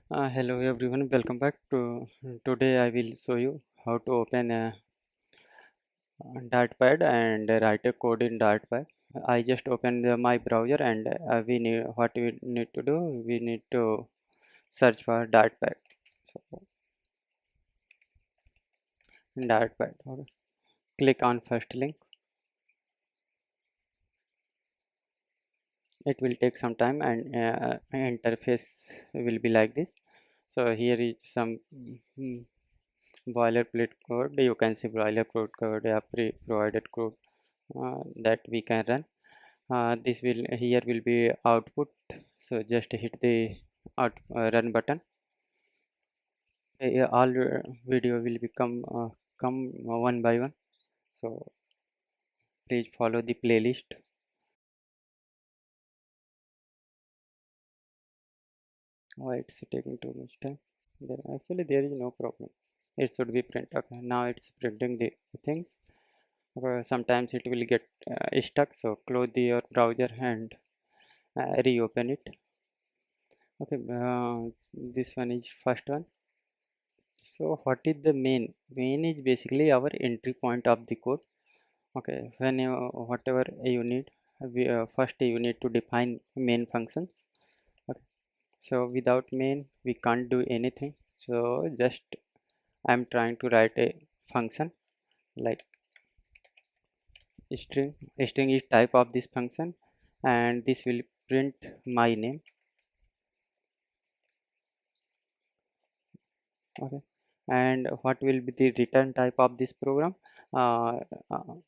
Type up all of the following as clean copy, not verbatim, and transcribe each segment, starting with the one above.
Hello everyone, welcome back to today I will show you how to open a DartPad and write a code in DartPad. I just opened my browser and we need what we need to do. We need to search for DartPad. So DartPad. Okay. Click on first link. It will take some time and interface will be like this. So here is some boilerplate code. You can see boilerplate code, a pre-provided code that we can run. This will here will be output, so just hit the run button. All video will become come one by one, so please follow the playlist. Why it's taking too much time? There is no problem, it should be print. Okay, now it's printing the things. Sometimes it will get stuck, so close your browser and reopen it. Okay, this one is first one. So what is the main? Main is basically our entry point of the code. Okay, when you, whatever you need, first you need to define main functions. Okay, so without main we can't do anything. So just I'm trying to write a function like string. String is type of this function, and this will print my name. Okay, and what will be the return type of this program? Uh,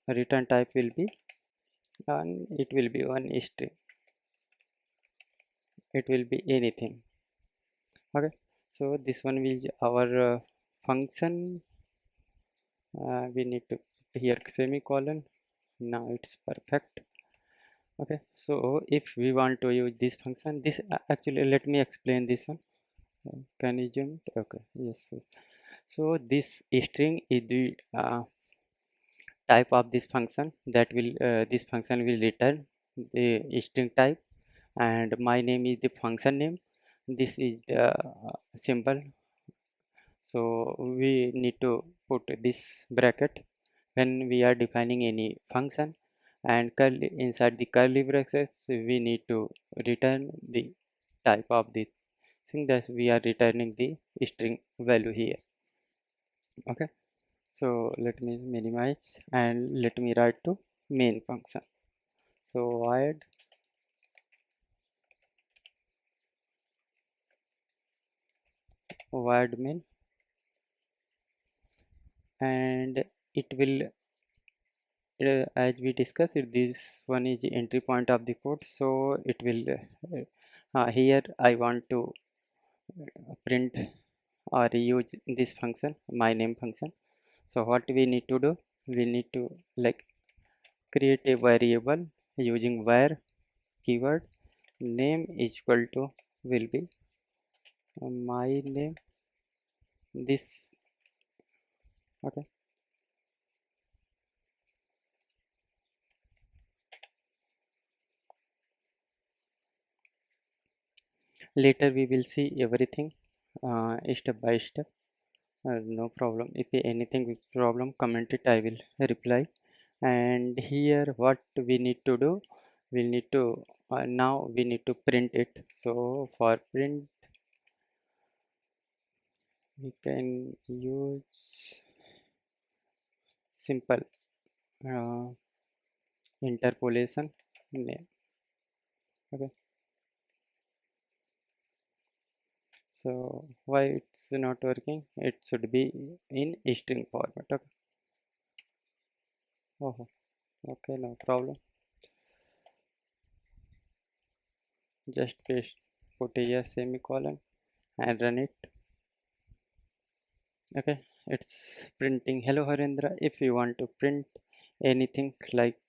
Return type will be, and it will be one string. It will be anything. Okay, so this one is our function. We need to put here semicolon. Now it's perfect. Okay, so if we want to use this function, this actually let me explain this one. Can you zoom it? Okay, yes. So this string is the type of this function that will this function will return the string type, and my name is the function name. This is the symbol. So we need to put this bracket when we are defining any function, and curly, inside the curly braces we need to return the type of the thing that we are returning the string value here. Okay, so let me minimize and let me write to main function. So void main, and it will as we discussed it, this one is the entry point of the code, so it will here I want to print or use this function, my name function. So what we need to do, we need to like create a variable using var keyword. Name is equal to will be my name, this. Okay, later we will see everything step by step. No problem. If anything with problem, comment it, I will reply. And here what we need to do, we need to now we need to print it. So for print we can use simple uh, interpolation name. Okay, so why it's not working? It should be in string format. Okay. Oh, okay, no problem. Just paste, put here semicolon and run it. Okay, it's printing hello Harendra. If you want to print anything like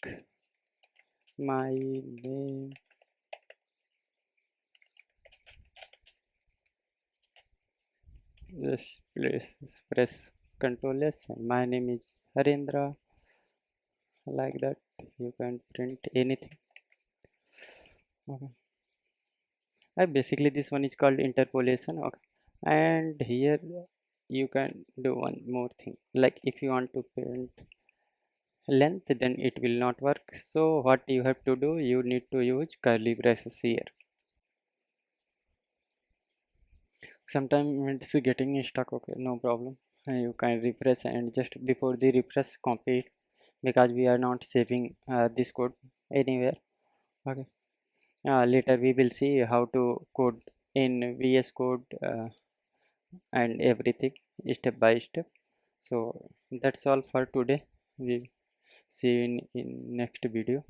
my name, just press Ctrl S. My name is Harendra, like that. You can print anything. Okay. Basically this one is called interpolation. Okay, And here you can do one more thing, like if you want to print length, then it will not work. So what you have to do, you need to use curly braces here. Sometimes it's getting stuck. Okay, no problem. You can refresh, and just before the refresh copy it, because we are not saving this code anywhere. Okay, later we will see how to code in VS Code and everything step by step. So that's all for today. We'll see you in next video.